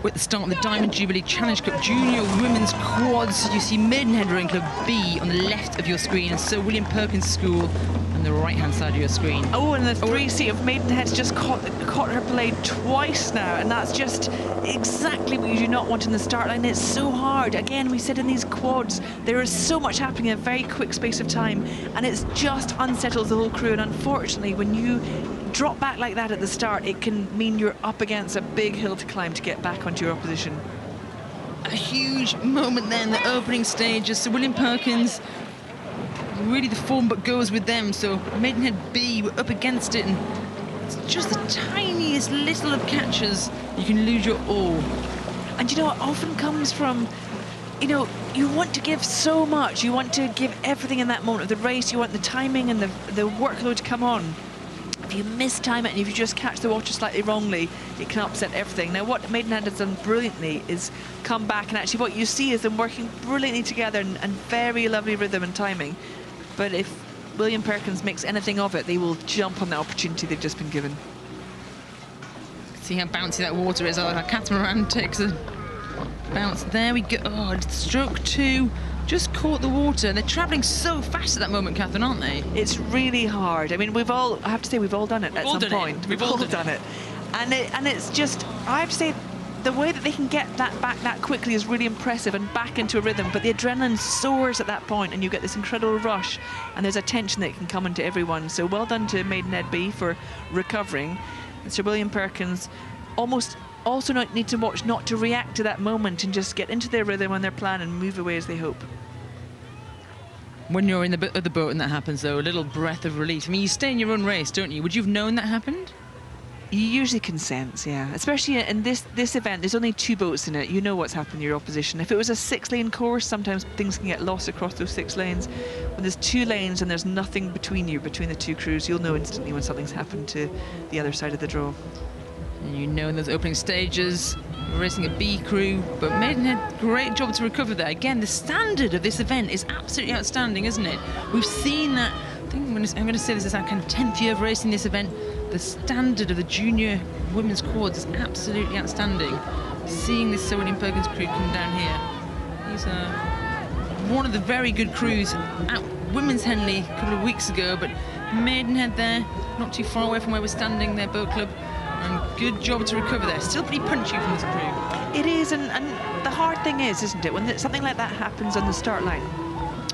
We're at the start of the Diamond Jubilee Challenge Cup Junior Women's Quads. You see Maidenhead Rowing Club B on the left of your screen and Sir William Perkins School on the right-hand side of your screen. Oh, and the three-seat of Maidenhead's just caught her blade twice now, and that's just exactly what you do not want in the start line. It's so hard. Again, we said in these quads, there is so much happening in a very quick space of time, and it's just unsettles the whole crew. And unfortunately, when you drop back like that at the start, it can mean you're up against a big hill to climb to get back onto your opposition. A huge moment there in the opening stages. Sir William Perkins, really the form but goes with them. So Maidenhead B were up against it, and it's just the tiniest little of catches you can lose your all. And you know, it often comes from, you know, you want to give so much. You want to give everything in that moment of the race. You want the timing and the workload to come on. If you mistime it and if you just catch the water slightly wrongly, it can upset everything. Now, what Maidenhead has done brilliantly is come back, and actually what you see is them working brilliantly together and very lovely rhythm and timing. But if William Perkins makes anything of it, they will jump on the opportunity they've just been given. See how bouncy that water is. Our catamaran takes a bounce. There we go. Oh, stroke two. Just caught the water, and they're travelling so fast at that moment, Catherine, aren't they? It's really hard. I mean, I have to say, we've all done it at some point. We've all done it. And it's just, I have to say, the way that they can get that back that quickly is really impressive and back into a rhythm, but the adrenaline soars at that point, and you get this incredible rush, and there's a tension that can come into everyone. So well done to Maidenhead B for recovering. And Sir William Perkins almost also need to watch not to react to that moment and just get into their rhythm and their plan and move away as they hope. When you're in the bit of the boat and that happens, though, a little breath of relief. I mean, you stay in your own race, don't you? Would you have known that happened? You usually can sense, yeah. Especially in this event, there's only 2 boats in it. You know what's happened to your opposition. If it was a 6-lane course, sometimes things can get lost across those 6 lanes. When there's 2 lanes and there's nothing between you, between the 2 crews, you'll know instantly when something's happened to the other side of the draw. And you know in those opening stages, you're racing a B crew, but Maidenhead, great job to recover there. Again, the standard of this event is absolutely outstanding, isn't it? We've seen that. I think I'm going to say this is our kind of 10th year of racing this event. The standard of the junior women's quads is absolutely outstanding. Seeing this Sir William Perkins crew come down here. He's one of the very good crews at Women's Henley a couple of weeks ago, but Maidenhead there, not too far away from where we're standing, their boat club. And good job to recover there. Still pretty punchy from this crew. It is, and the hard thing is, isn't it, when something like that happens on the start line,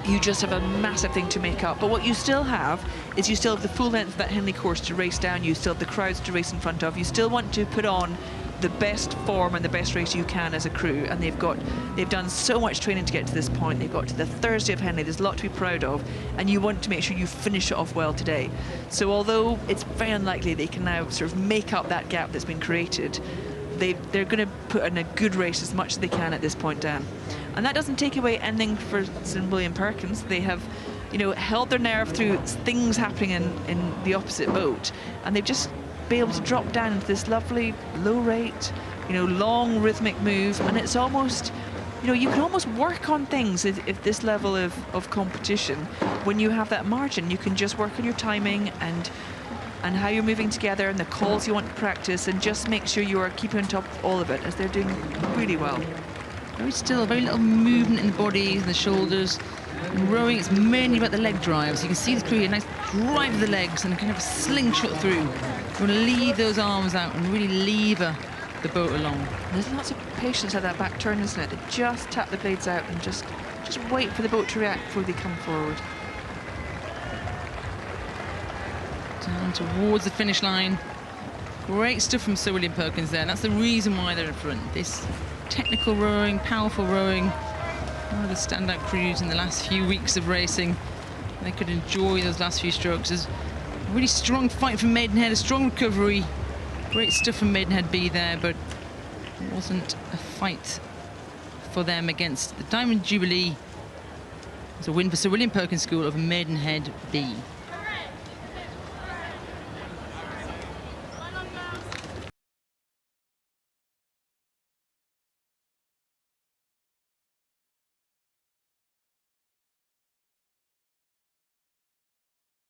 you just have a massive thing to make up. But what you still have is you still have the full length of that Henley course to race down. You still have the crowds to race in front of. You still want to put on the best form and the best race you can as a crew, and they've done so much training to get to this point. They've got to the Thursday of Henley. There's a lot to be proud of, and you want to make sure you finish it off well today. So although it's very unlikely they can now sort of make up that gap that's been created, they're going to put in a good race as much as they can at this point down. And that doesn't take away anything for Sir William Perkins. They have, you know, held their nerve through things happening in the opposite boat, and they've just been able to drop down into this lovely low rate, you know, long rhythmic move. And it's almost, you know, you can almost work on things if this level of competition, when you have that margin, you can just work on your timing and how you're moving together and the calls you want to practice, and just make sure you are keeping on top of all of it, as they're doing really well. Very still, very little movement in the bodies and the shoulders. In rowing, it's mainly about the leg drive. So you can see the crew, a nice drive of the legs and kind of a slingshot through. You want to leave those arms out and really lever the boat along. There's lots of patience at that back turn, isn't it? They just tap the blades out and just wait for the boat to react before they come forward. Down towards the finish line. Great stuff from Sir William Perkins there. That's the reason why they're in front. This technical rowing, powerful rowing, one of the standout crews in the last few weeks of racing. They could enjoy those last few strokes. There's a really strong fight from Maidenhead, a strong recovery. Great stuff from Maidenhead B there, but it wasn't a fight for them against the Diamond Jubilee. It's a win for Sir William Perkins School of Maidenhead B.